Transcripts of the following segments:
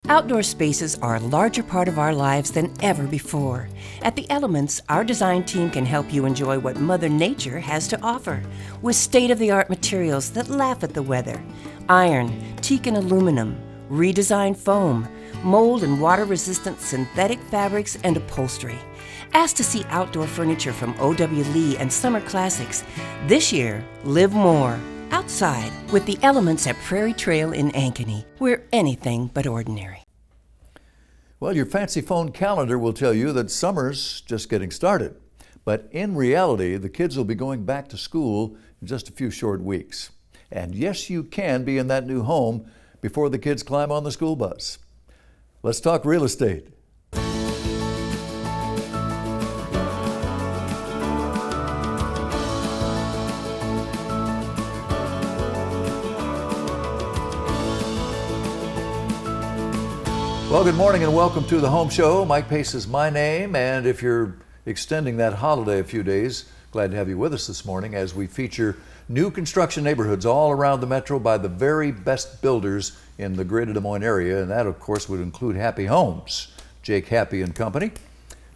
Outdoor spaces are a larger part of our lives than ever before. At The Elements, our design team can help you enjoy what Mother Nature has to offer with state-of-the-art materials that laugh at the weather. Iron, teak and aluminum, redesigned foam, mold and water-resistant synthetic fabrics and upholstery. Ask to see outdoor furniture from O.W. Lee and Summer Classics. This year, live more outside with The Elements at Prairie Trail in Ankeny. We're anything but ordinary. Well, your fancy phone calendar will tell you that summer's just getting started. But in reality, the kids will be going back to school in just a few short weeks. And yes, you can be in that new home before the kids climb on the school bus. Let's talk real estate. Well, good morning and welcome to the Home Show. Mike Pace is my name, and if you're extending that holiday a few days, glad to have you with us this morning as we feature new construction neighborhoods all around the metro by the very best builders in the greater Des Moines area, and that, of course, would include Happy Homes, Jake Happy and Company.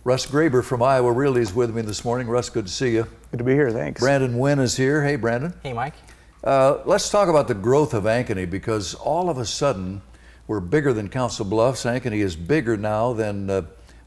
Russ Graber from Iowa Realty is with me this morning. Russ, good to see you. Good to be here, thanks. Brandon Wynn is here. Hey, Brandon. Hey, Mike. Let's talk about the growth of Ankeny, because all of a sudden, we're bigger than Council Bluffs. Ankeny is bigger now than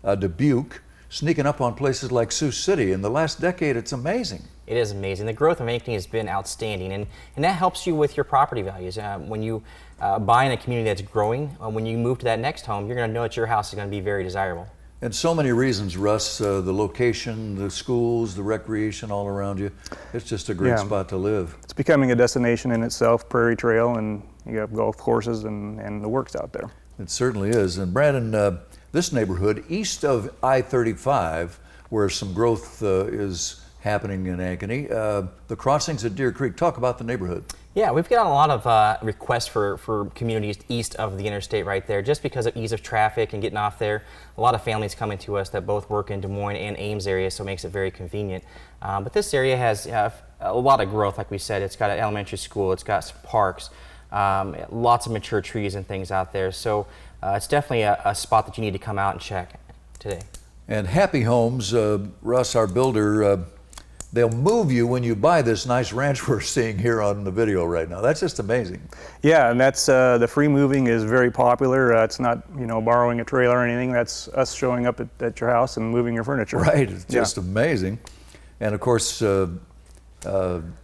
Dubuque, sneaking up on places like Sioux City. In the last decade, it's amazing. It is amazing. The growth of Ankeny has been outstanding, and that helps you with your property values. When you buy in a community that's growing, when you move to that next home, you're going to know that your house is going to be very desirable. And so many reasons, Russ, the location, the schools, the recreation all around you. It's just a great spot to live. It's becoming a destination in itself, Prairie Trail, and you have golf courses and the works out there. It certainly is. And Brandon, this neighborhood east of I-35, where some growth is happening in Ankeny, the crossings at Deer Creek. Talk about the neighborhood. Yeah, we've got a lot of requests for communities east of the interstate right there, just because of ease of traffic and getting off there. A lot of families coming to us that both work in Des Moines and Ames area, so it makes it very convenient. But this area has a lot of growth, like we said. It's got an elementary school, it's got some parks, lots of mature trees and things out there. So it's definitely a spot that you need to come out and check today. And Happy Homes, Russ, our builder, they'll move you when you buy this nice ranch we're seeing here on the video right now. That's just amazing. Yeah, and that's the free moving is very popular. It's not, borrowing a trailer or anything. That's us showing up at your house and moving your furniture. Right, it's just amazing. And of course,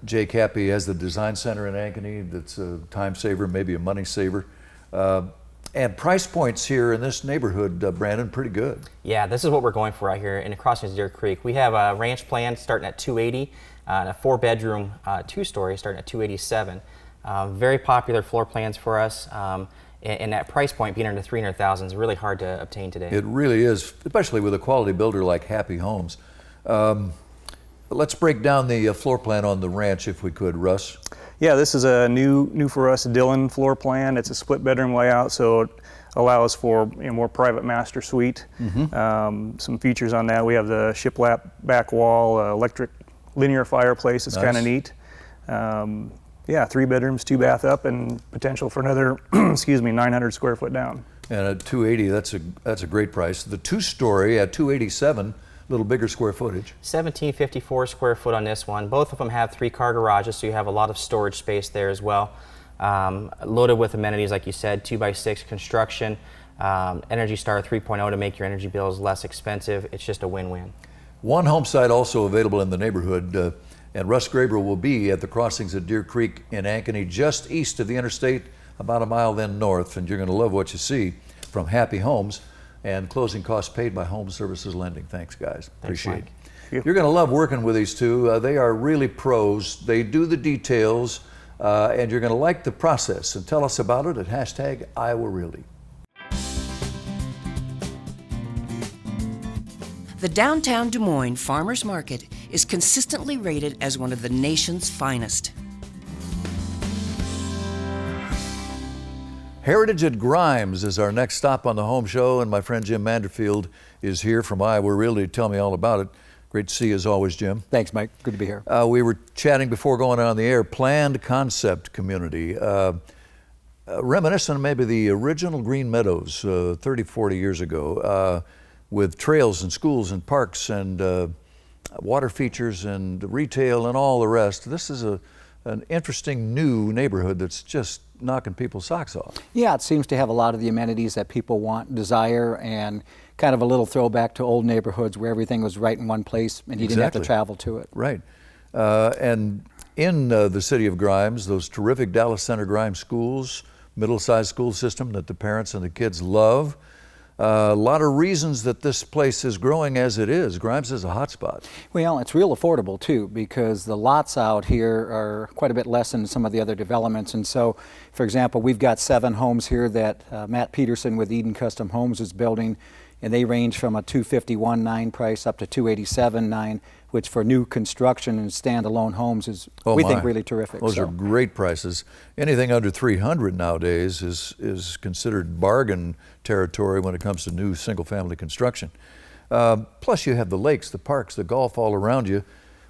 Jake Happy has the design center in Ankeny. That's a time saver, maybe a money saver. And price points here in this neighborhood, Brandon, pretty good. Yeah, this is what we're going for right here in the crossings of Deer Creek. We have a ranch plan starting at $280, and a 4-bedroom, 2-story starting at $287. Very popular floor plans for us, and that price point being under $300,000 is really hard to obtain today. It really is, especially with a quality builder like Happy Homes. Let's break down the floor plan on the ranch if we could, Russ. Yeah, this is a new for us Dillon floor plan. It's a split bedroom layout, so it allows for more private master suite. Some features on that: we have the shiplap back wall, electric linear fireplace. It's kind of neat. Yeah, 3 bedrooms, 2 bath up, and potential for another 900 square foot down. And at $280, that's a great price. The 2-story at $287. A little bigger square footage. 1754 square foot on this one. Both of them have 3-car garages, so you have a lot of storage space there as well. Loaded with amenities, like you said, 2x6 construction, Energy Star 3.0 to make your energy bills less expensive. It's just a win-win. One home site also available in the neighborhood, and Russ Graber will be at the crossings at Deer Creek in Ankeny, just east of the interstate, about a mile then north, and you're going to love what you see from Happy Homes. And closing costs paid by Home Services Lending. Thanks, guys. Appreciate it. You're going to love working with these two. They are really pros. They do the details, and you're going to like the process. And tell us about it at #IowaRealty. The downtown Des Moines Farmers Market is consistently rated as one of the nation's finest. Heritage at Grimes is our next stop on the Home Show, and my friend Jim Manderfield is here from Iowa Realty to tell me all about it. Great to see you as always, Jim. Thanks, Mike. Good to be here. We were chatting before going on the air. Planned concept community. reminiscent of maybe the original Green Meadows 30, 40 years ago, with trails and schools and parks and water features and retail and all the rest. This is an interesting new neighborhood that's just knocking people's socks off. Yeah, it seems to have a lot of the amenities that people want, desire, and kind of a little throwback to old neighborhoods where everything was right in one place and you didn't have to travel to it. Right. And in the city of Grimes, those terrific Dallas Center Grimes schools, middle-sized school system that the parents and the kids love. A lot of reasons that this place is growing as it is. Grimes is a hot spot. Well, it's real affordable too, because the lots out here are quite a bit less than some of the other developments. And so, for example, we've got 7 homes here that Matt Peterson with Eden Custom Homes is building, and they range from a $251,900 price up to $287,900, which for new construction and standalone homes is, we think, really terrific. Those are great prices. Anything under $300 nowadays is considered bargain territory when it comes to new single-family construction. Plus, you have the lakes, the parks, the golf all around you.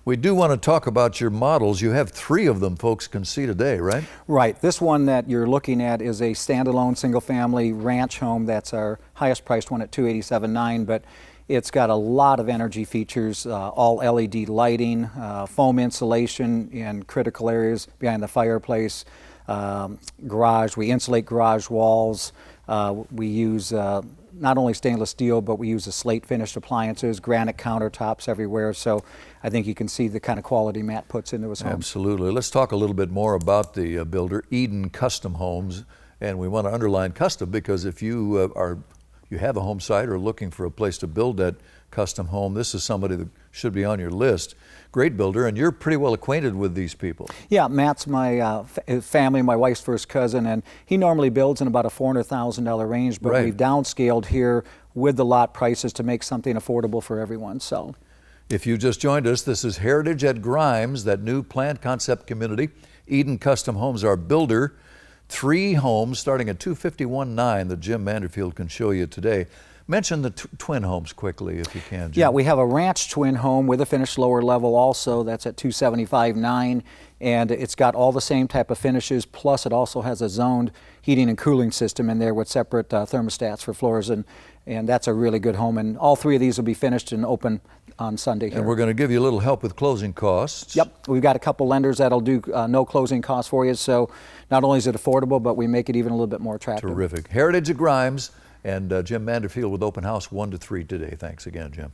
We do want to talk about your models. You have 3 of them folks can see today, right? Right. This one that you're looking at is a standalone single-family ranch home. That's our highest priced one at $287,900, but it's got a lot of energy features, all LED lighting, foam insulation in critical areas behind the fireplace, garage. We insulate garage walls. We use not only stainless steel, but we use the slate finished appliances, granite countertops everywhere. So I think you can see the kind of quality Matt puts into his homes. Absolutely. Let's talk a little bit more about the builder, Eden Custom Homes. And we want to underline custom because if you you have a home site or looking for a place to build that custom home, this is somebody that should be on your list. Great builder, and you're pretty well acquainted with these people. Yeah, Matt's my family, my wife's first cousin, and he normally builds in about a $400,000 range, but we've downscaled here with the lot prices to make something affordable for everyone. So, if you just joined us, this is Heritage at Grimes, that new planned concept community. Eden Custom Homes, our builder. 3 homes starting at $251,900 that Jim Manderfield can show you today. Mention the twin homes quickly if you can, Jim. Yeah, we have a ranch twin home with a finished lower level also. That's at $275,900, and it's got all the same type of finishes, plus it also has a zoned heating and cooling system in there with separate thermostats for floors, and that's a really good home. And all 3 of these will be finished and open on Sunday here. And we're going to give you a little help with closing costs. Yep, we've got a couple lenders that'll do no closing costs for you, so not only is it affordable, but we make it even a little bit more attractive. Terrific. Heritage at Grimes. And Jim Manderfield with open house 1 to 3 today. Thanks again, Jim.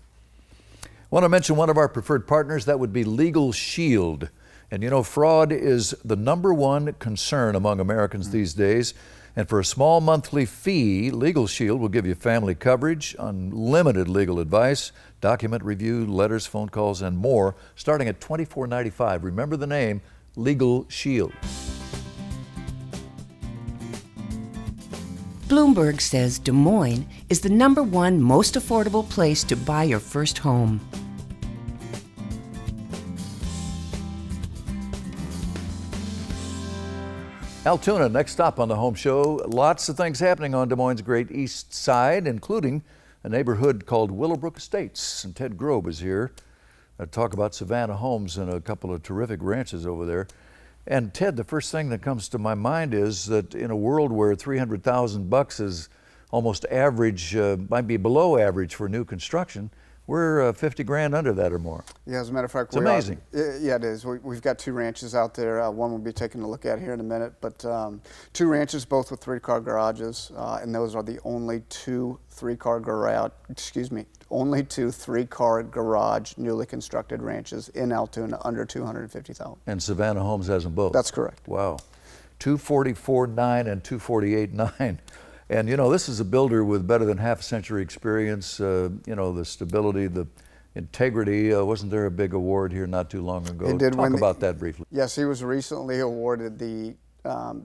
I want to mention one of our preferred partners. That would be Legal Shield. And you know, fraud is the #1 concern among Americans these days. And for a small monthly fee, Legal Shield will give you family coverage, unlimited legal advice, document review, letters, phone calls, and more, starting at $24.95. Remember the name, Legal Shield. Bloomberg says Des Moines is the #1 most affordable place to buy your first home. Altoona, next stop on the Home Show. Lots of things happening on Des Moines' great east side, including a neighborhood called Willowbrook Estates. And Ted Grobe is here to talk about Savannah Homes and a couple of terrific ranches over there. And Ted, the first thing that comes to my mind is that in a world where $300,000 is almost average, might be below average for new construction, we're 50 grand under that or more. Yeah, as a matter of fact, it's amazing. Yeah, it is. We've got 2 ranches out there. One we'll be taking a look at here in a minute, but 2 ranches, both with 3-car garages, and those are the only 2 3-car garage. Only 2 3-car garage newly constructed ranches in Altoona under $250,000. And Savannah Homes has them both. That's correct. Wow, $244,900 and $248,900. And you know, this is a builder with better than half a century experience. You know, the stability, the integrity. Wasn't there a big award here not too long ago? He did Talk about that briefly. Yes, he was recently awarded the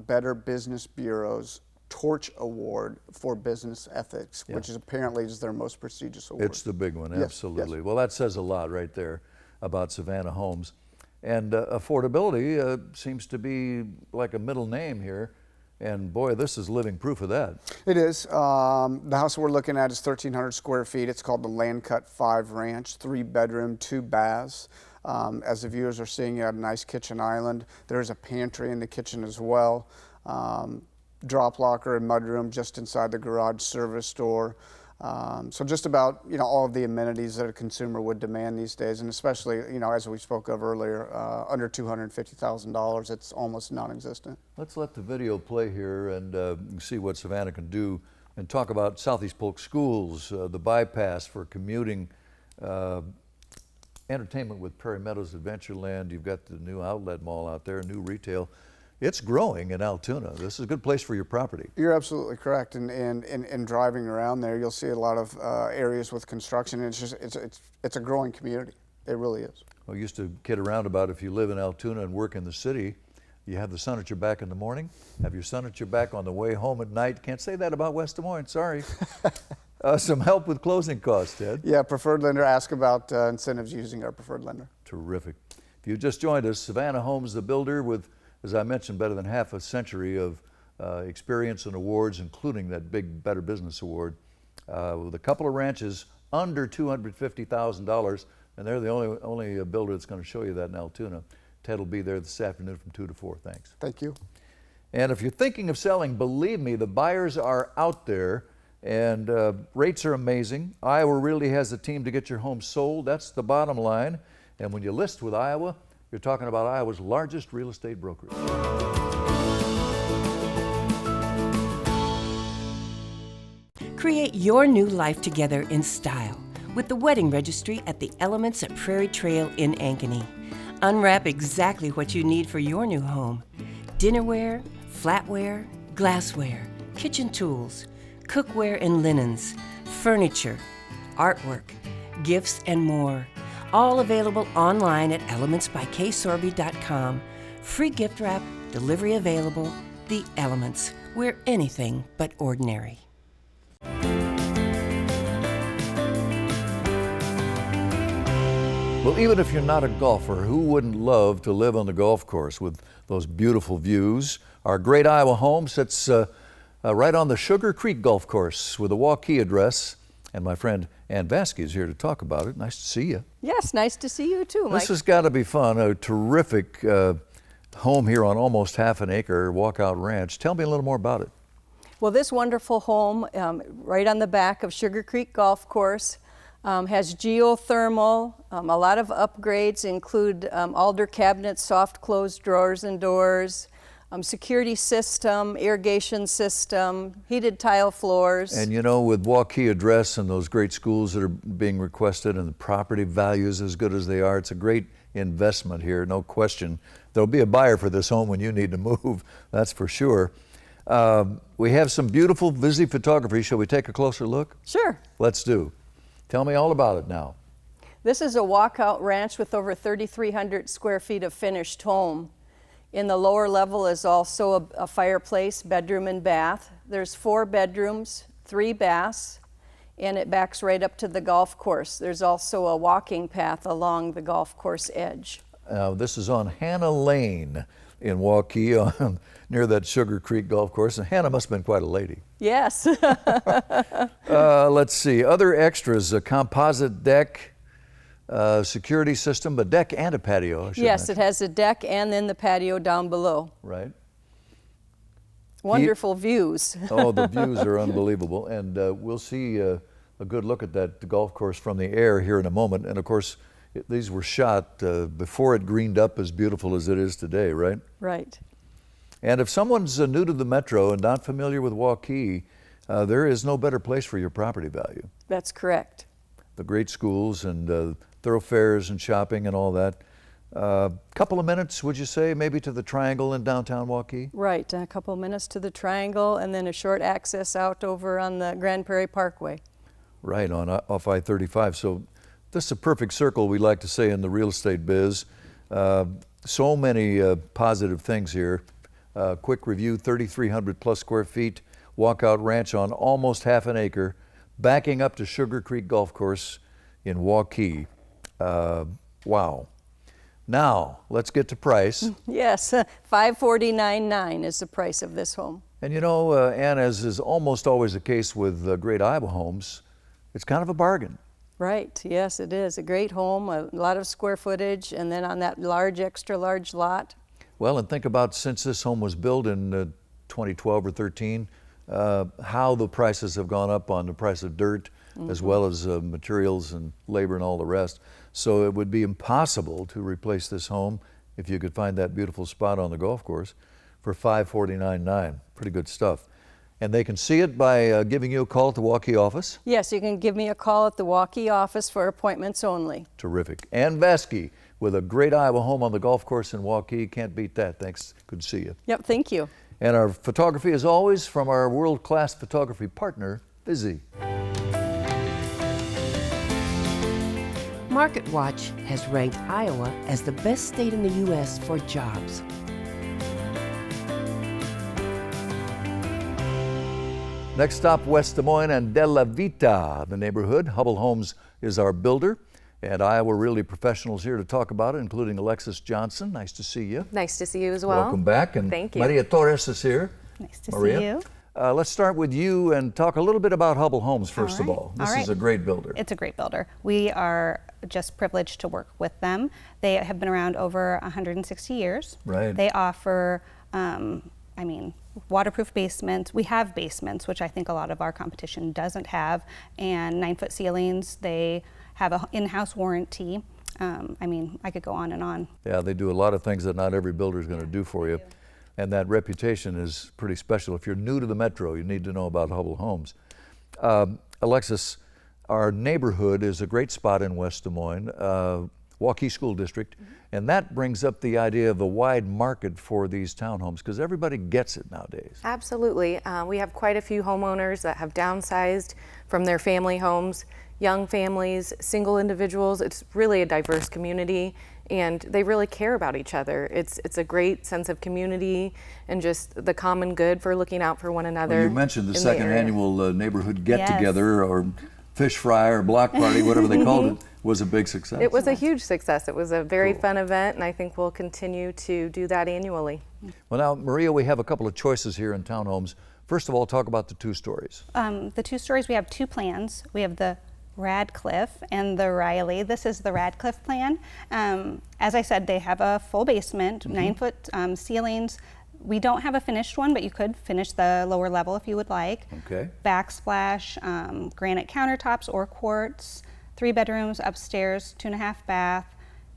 Better Business Bureau's Torch Award for Business Ethics, which is apparently their most prestigious award. It's the big one, Yes, absolutely. yes. Well, that says a lot right there about Savannah Homes. And affordability seems to be like a middle name here. And boy, this is living proof of that. It is. The house we're looking at is 1,300 square feet. It's called the Land Cut 5 Ranch, 3-bedroom, 2 baths. As the viewers are seeing, you have a nice kitchen island. There's a pantry in the kitchen as well. drop locker and mudroom just inside the garage, service door. So just about, all of the amenities that a consumer would demand these days, and especially, as we spoke of earlier, under $250,000, it's almost non-existent. Let's let the video play here and see what Savannah can do and talk about Southeast Polk Schools, the bypass for commuting, entertainment with Prairie Meadows Adventureland. You've got the new outlet mall out there, new retail. It's growing in Altoona. This is a good place for your property. You're absolutely correct. And driving around there, you'll see a lot of areas with construction. And it's a growing community. It really is. I used to kid around about if you live in Altoona and work in the city, you have the sun at your back in the morning, have your sun at your back on the way home at night. Can't say that about West Des Moines, sorry. Some help with closing costs, Ted. Yeah, preferred lender. Ask about incentives using our preferred lender. Terrific. If you just joined us, Savannah Homes, the builder with, as I mentioned, better than half a century of experience and awards, including that big Better Business Award, with a couple of ranches under $250,000, and they're the only builder that's going to show you that in Altoona. Ted will be there this afternoon from 2 to 4. Thanks. Thank you. And if you're thinking of selling, believe me, the buyers are out there, and rates are amazing. Iowa Realty has a team to get your home sold. That's the bottom line. And when you list with Iowa, you're talking about Iowa's largest real estate brokerage. Create your new life together in style with the wedding registry at the Elements at Prairie Trail in Ankeny. Unwrap exactly what you need for your new home. Dinnerware, flatware, glassware, kitchen tools, cookware and linens, furniture, artwork, gifts, and more. All available online at elementsbyksorby.com. Free gift wrap, delivery available. The Elements, we're anything but ordinary. Well, even if you're not a golfer, who wouldn't love to live on the golf course with those beautiful views? Our great Iowa home sits right on the Sugar Creek Golf Course with a Waukee address. And my friend Ann Vasquez is here to talk about it. Nice to see you. Yes, nice to see you too, Mike. This has got to be fun. A terrific home here on almost half an acre, Walkout Ranch. Tell me a little more about it. Well, this wonderful home, right on the back of Sugar Creek Golf Course, has geothermal. A lot of upgrades include alder cabinets, soft closed drawers and doors, security system, irrigation system, heated tile floors. And with Waukee address and those great schools that are being requested and the property values as good as they are, it's a great investment here, no question. There'll be a buyer for this home when you need to move, that's for sure. We have some beautiful busy photography. Shall we take a closer look? Sure. Let's do. Tell me all about it now. This is a walkout ranch with over 3,300 square feet of finished home. In the lower level is also a fireplace, bedroom, and bath. There's 4 bedrooms, 3 baths, and it backs right up to the golf course. There's also a walking path along the golf course edge. This is on Hannah Lane in Waukee, near that Sugar Creek Golf Course. And Hannah must have been quite a lady. Yes. Let's see, other extras, a composite deck, security system, a deck and a patio. Yes, it has a deck and then the patio down below. Right. Wonderful views. Oh, the views are unbelievable. And we'll see a good look at that golf course from the air here in a moment. And of course, these were shot before it greened up as beautiful as it is today, right? Right. And if someone's new to the metro and not familiar with Waukee, there is no better place for your property value. That's correct. The great schools and thoroughfares and shopping and all that. Couple of minutes, would you say, maybe to the Triangle in downtown Waukee? Right, a couple minutes to the Triangle and then a short access out over on the Grand Prairie Parkway. Right, off I-35. So this is a perfect circle, we like to say in the real estate biz. So many positive things here. Quick review, 3,300 plus square feet, walkout ranch on almost half an acre, backing up to Sugar Creek Golf Course in Waukee. Wow. Now, let's get to price. Yes, $549,900 is the price of this home. And Ann, as is almost always the case with great Iowa homes, it's kind of a bargain. Right, yes it is. A great home, a lot of square footage, and then on that large, extra large lot. Well, and think about since this home was built in 2012 or 13, how the prices have gone up on the price of dirt, as well as materials and labor and all the rest. So it would be impossible to replace this home if you could find that beautiful spot on the golf course for $549,900. Pretty good stuff. And they can see it by giving you a call at the Waukee office. Yes, you can give me a call at the Waukee office for appointments only. Terrific. Ann Vasky with a great Iowa home on the golf course in Waukee. Can't beat that. Thanks. Good to see you. Yep, thank you. And our photography, as always, from our world-class photography partner, Busy. MarketWatch has ranked Iowa as the best state in the U.S. for jobs. Next stop, West Des Moines and De La Vita, the neighborhood. Hubble Homes is our builder, and Iowa Realty professionals here to talk about it, including Alexis Johnston. Nice to see you. Nice to see you as well. Welcome back. And Thank you. Maria Torres is here. Nice to Maria. see you. Let's start with you and talk a little bit about Hubble Homes, first of all. This is a great builder. It's a great builder. We are just privileged to work with them. They have been around over 160 years. Right. They offer, waterproof basements. We have basements, which I think a lot of our competition doesn't have, and 9-foot ceilings. They have an in-house warranty. I could go on and on. Yeah, they do a lot of things that not every builder is going to do for you. And that reputation is pretty special. If you're new to the metro, you need to know about Hubble Homes. Alexis, our neighborhood is a great spot in West Des Moines, Waukee School District, and that brings up the idea of the wide market for these townhomes, because everybody gets it nowadays. Absolutely. We have quite a few homeowners that have downsized from their family homes, young families, single individuals. It's really a diverse community, and they really care about each other. It's a great sense of community and just the common good for looking out for one another. Well, you mentioned the second area. annual neighborhood get-together, or fish fry or block party, whatever they called it, was a big success. It was a huge success. It was a very fun event, and I think we'll continue to do that annually. Well, now, Maria, we have a couple of choices here in townhomes. First of all, talk about the 2 stories. The 2 stories, we have 2 plans. We have the Radcliffe and the Riley. This is the Radcliffe plan. As I said, they have a full basement, 9-foot ceilings. We don't have a finished one, but you could finish the lower level if you would like. Okay. Backsplash, granite countertops or quartz, 3 bedrooms upstairs, 2.5 bath,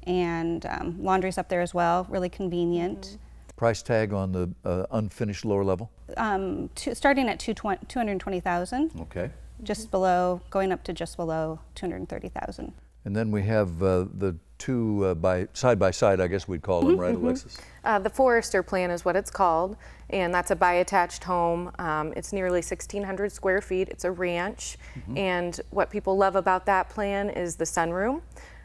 and laundry's up there as well, really convenient. Price tag on the unfinished lower level? Starting at $220,000. Okay. Just below, going up to just below $230,000. And then we have the 2 by side, I guess we'd call them, right, Alexis? The Forester plan is what it's called, and that's a bi-attached home. It's nearly 1,600 square feet. It's a ranch, and what people love about that plan is the sunroom.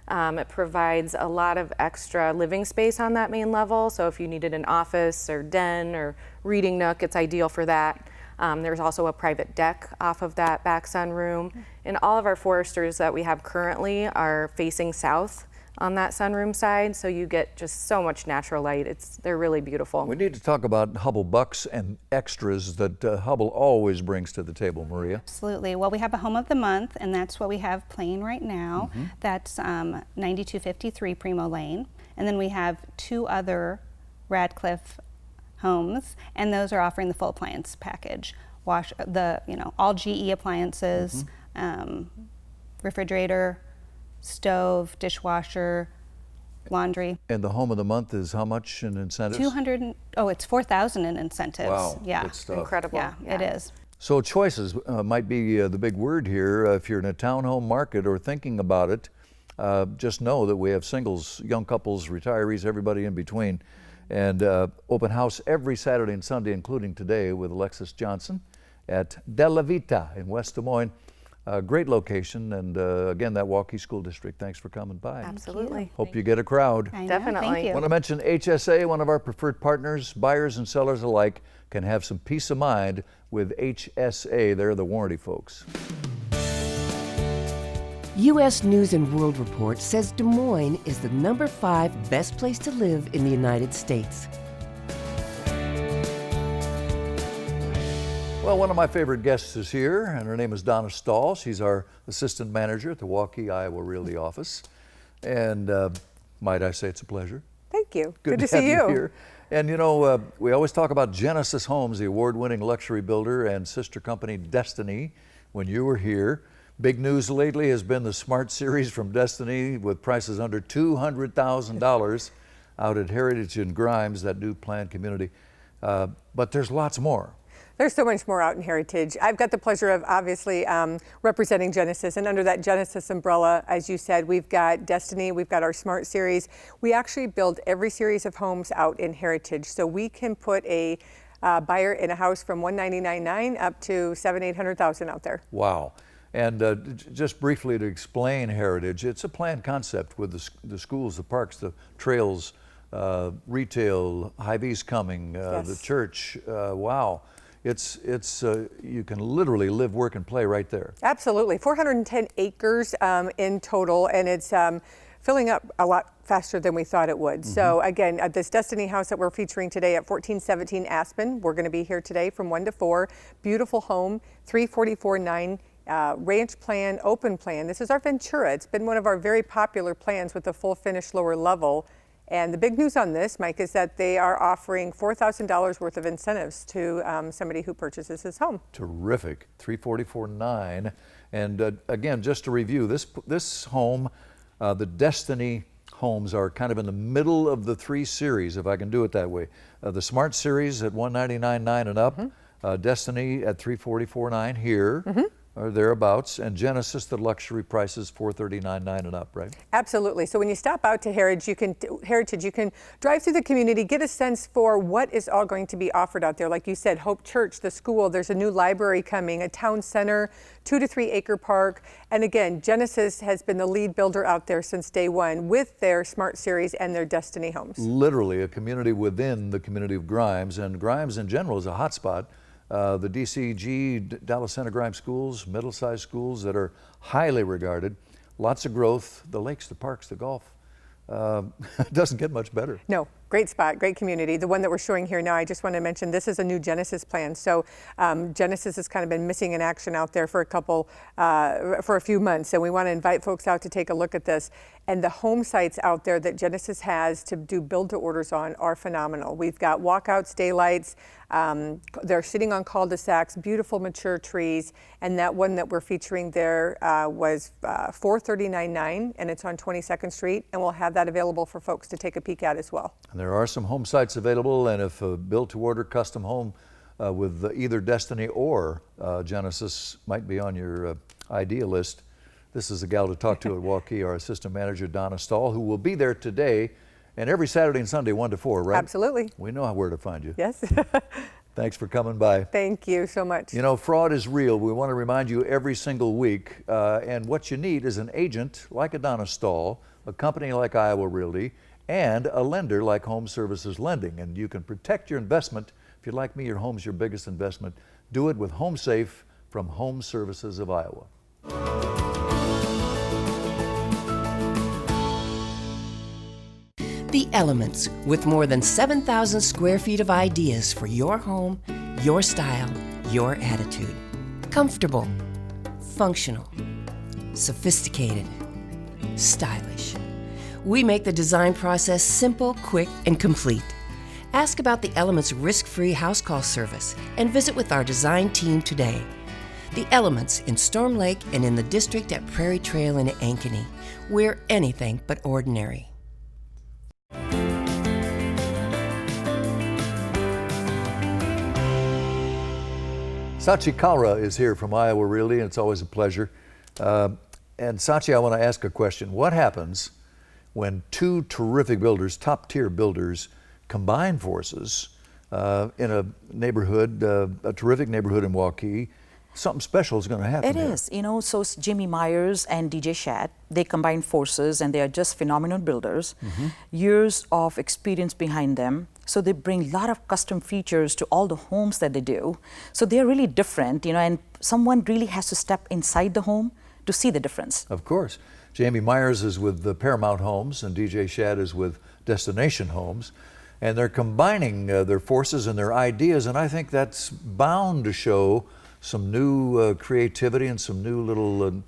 It provides a lot of extra living space on that main level, so if you needed an office or den or reading nook, it's ideal for that. There's also a private deck off of that back sunroom, and all of our Foresters that we have currently are facing south on that sunroom side, so you get just so much natural light. They're really beautiful. We need to talk about Hubble bucks and extras that Hubble always brings to the table, Maria. Absolutely. Well, we have a home of the month, and that's what we have playing right now. That's 9253 Primo Lane, and then we have 2 other Radcliffe homes, and those are offering the full appliance package. All GE appliances, refrigerator, stove, dishwasher, laundry. And the home of the month is how much in incentives? It's $4,000 in incentives. Wow, yeah, good stuff. Incredible. Yeah, it is. So choices might be the big word here. If you're in a townhome market or thinking about it, just know that we have singles, young couples, retirees, everybody in between. And open house every Saturday and Sunday, including today, with Alexis Johnston at De La Vita in West Des Moines. Great location, and again, that Waukee School District. Thanks for coming by. Absolutely. Hope you get a crowd. I know, Definitely. Thank you. Want to mention HSA, one of our preferred partners. Buyers and sellers alike can have some peace of mind with HSA. They're the warranty folks. U.S. News and World Report says Des Moines is the number 5 best place to live in the United States. Well, one of my favorite guests is here, and her name is Donna Stahl. She's our assistant manager at the Waukee, Iowa Realty office. And might I say it's a pleasure. Thank you. Good to to have see you you. here. And you know, we always talk about Genesis Homes, the award-winning luxury builder, and sister company Destiny. When you were here, big news lately has been the Smart Series from Destiny with prices under $200,000 out at Heritage and Grimes, that new planned community. But there's lots more. There's so much more out in Heritage. I've got the pleasure of obviously representing Genesis, and under that Genesis umbrella, as you said, we've got Destiny, we've got our Smart Series. We actually build every series of homes out in Heritage, so we can put a buyer in a house from $199,900 up to $700,000-800,000 out there. Wow. And just briefly to explain Heritage, it's a planned concept with the schools, the parks, the trails, retail, Hy-Vee's coming, Yes. the church. Wow. It's you can literally live, work, and play right there. Absolutely, 410 acres in total, and it's filling up a lot faster than we thought it would. So again, at this Destiny house that we're featuring today at 1417 Aspen, we're going to be here today from 1 to 4. Beautiful home, 344.9. Ranch plan, open plan. This is our Ventura. It's been one of our very popular plans with the full finished lower level. And the big news on this, Mike, is that they are offering $4,000 worth of incentives to somebody who purchases his home. Terrific, 344.9. And again, just to review, this home, the Destiny homes are kind of in the middle of the 3 series, if I can do it that way. The Smart Series at $199,900 and up, Destiny at $344.9 here. Or thereabouts, and Genesis, the luxury prices $439.9 and up, right? Absolutely. So when you stop out to Heritage, you can drive through the community, get a sense for what is all going to be offered out there. Like you said, Hope Church, the school, there's a new library coming, a town center, 2 to 3 acre park. And again, Genesis has been the lead builder out there since day one with their Smart Series and their Destiny homes. Literally a community within the community of Grimes, and Grimes in general is a hot spot. The DCG, Dallas Center Grimes schools, middle-sized schools that are highly regarded, lots of growth, the lakes, the parks, the golf. It doesn't get much better. No, great spot, great community. The one that we're showing here now, I just want to mention, this is a new Genesis plan. So Genesis has kind of been missing in action out there for a few months, and we want to invite folks out to take a look at this. And the home sites out there that Genesis has to do build-to-orders on are phenomenal. We've got walkouts, daylights. They're sitting on cul-de-sacs, beautiful mature trees, and that one that we're featuring there was $439.9, and it's on 22nd Street, and we'll have that available for folks to take a peek at as well. And there are some home sites available, and if a built-to-order custom home with either Destiny or Genesis might be on your idea list, this is the gal to talk to at Waukee, our assistant manager, Donna Stahl, who will be there today and every Saturday and Sunday, 1 to 4, right? Absolutely. We know where to find you. Yes. Thanks for coming by. Thank you so much. You know, fraud is real. We want to remind you every single week. And what you need is an agent like a Donna Stahl, a company like Iowa Realty, and a lender like Home Services Lending. And you can protect your investment. If you're like me, your home's your biggest investment. Do it with Home Safe from Home Services of Iowa. The Elements, with more than 7,000 square feet of ideas for your home, your style, your attitude. Comfortable, functional, sophisticated, stylish. We make the design process simple, quick, and complete. Ask about the Elements risk-free house call service and visit with our design team today. The Elements in Storm Lake and in the district at Prairie Trail in Ankeny. We're anything but ordinary. Sachi Kalra is here from Iowa Realty, and it's always a pleasure. And Sachi, I want to ask a question. What happens when 2 terrific builders, top-tier builders, combine forces in a neighborhood, a terrific neighborhood in Waukee? Something special is going to happen. It is, you know, so Jimmy Myers and DJ Shad, they combine forces and they are just phenomenal builders. Years of experience behind them. So they bring a lot of custom features to all the homes that they do. So they're really different, you know, and someone really has to step inside the home to see the difference. Of course. Jamie Myers is with the Paramount Homes and DJ Shad is with Destination Homes. And they're combining their forces and their ideas, and I think that's bound to show some new creativity and some new little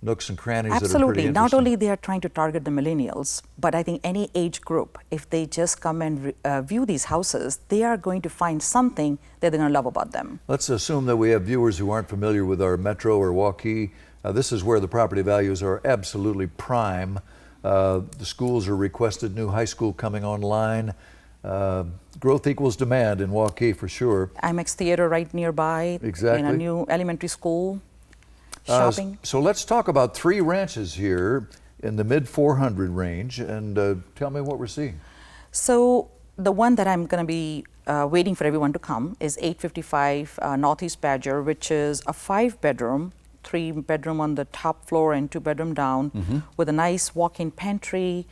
nooks and crannies that are pretty Absolutely. interesting. Not only they are trying to target the millennials, but I think any age group, if they just come and view these houses, they are going to find something that they're going to love about them. Let's assume that we have viewers who aren't familiar with our metro or Waukee. This is where the property values are absolutely prime. The schools are requested, new high school coming online. Growth equals demand in Waukee for sure. IMAX Theater right nearby. Exactly. In a new elementary school. Shopping. So let's talk about 3 ranches here in the mid 400 range, and tell me what we're seeing. So the one that I'm going to be waiting for everyone to come is 855 Northeast Badger, which is a 5-bedroom, 3-bedroom on the top floor and 2-bedroom down, with a nice walk-in pantry,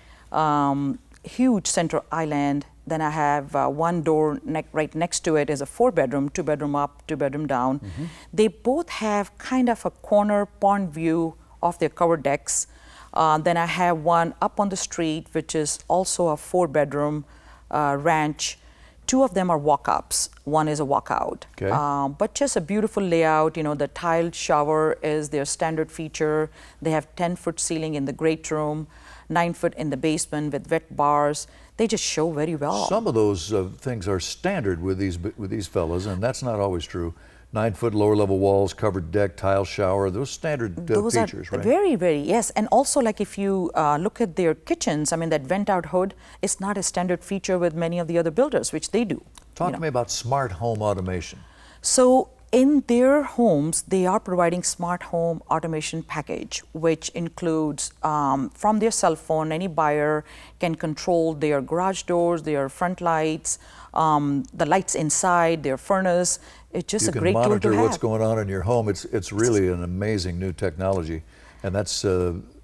huge center island. Then I have one door right next to it is a 4-bedroom, 2-bedroom up, 2-bedroom down. They both have kind of a corner pond view of their covered decks. Then I have one up on the street, which is also a 4-bedroom ranch. 2 of them are walk-ups. One is a walk-out. Okay. But just a beautiful layout. You know, the tiled shower is their standard feature. They have 10-foot ceiling in the great room, 9-foot in the basement with wet bars. They just show very well. Some of those things are standard with these fellas, and that's not always true. 9-foot lower level walls, covered deck, tile shower, those standard Those features, are right? very, very, yes. And also, like if you look at their kitchens, I mean, that vent-out hood is not a standard feature with many of the other builders, which they do. Talk to me about smart home automation. So in their homes, they are providing smart home automation package, which includes from their cell phone, any buyer can control their garage doors, their front lights, the lights inside, their furnace. It's just a great tool to have. You can monitor what's going on in your home. It's really an amazing new technology, and that's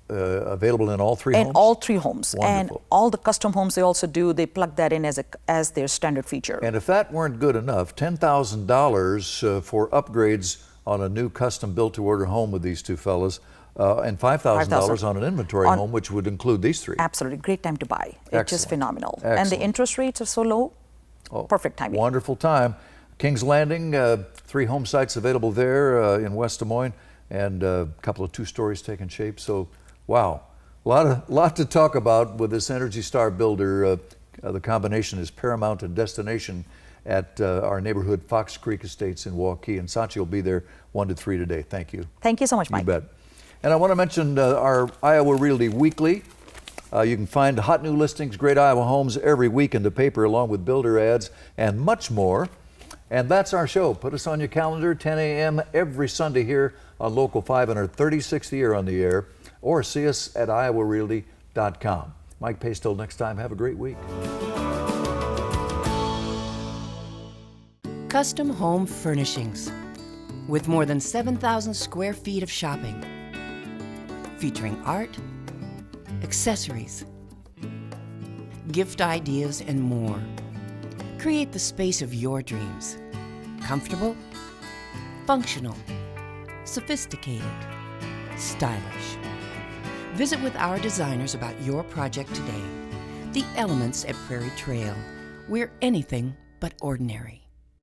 available in all 3 homes? In all 3 homes. Wonderful. And all the custom homes they also do, they plug that in as their standard feature. And if that weren't good enough, $10,000 for upgrades on a new custom built-to-order home with these 2 fellas, and $5,000 on an inventory home, which would include these 3. Absolutely. Great time to buy. It's just phenomenal. Excellent. And the interest rates are so low. Perfect timing. Wonderful time. Kings Landing, 3 home sites available there in West Des Moines, and a couple of 2 stories taking shape. So, wow, lot to talk about with this Energy Star builder. The combination is paramount and destination at our neighborhood Fox Creek Estates in Waukee, and Sachi will be there 1 to 3 today. Thank you. Thank you so much, Mike. You bet. And I want to mention our Iowa Realty Weekly. You can find hot new listings, great Iowa homes every week in the paper, along with builder ads and much more. And that's our show. Put us on your calendar, 10 a.m. every Sunday here on Local 5 in our 36th year on the air, or see us at iowarealty.com. Mike Pace, till next time, have a great week. Custom Home Furnishings, with more than 7,000 square feet of shopping, featuring art, accessories, gift ideas, and more. Create the space of your dreams. Comfortable, functional, sophisticated, stylish. Visit with our designers about your project today. The Elements at Prairie Trail. We're anything but ordinary.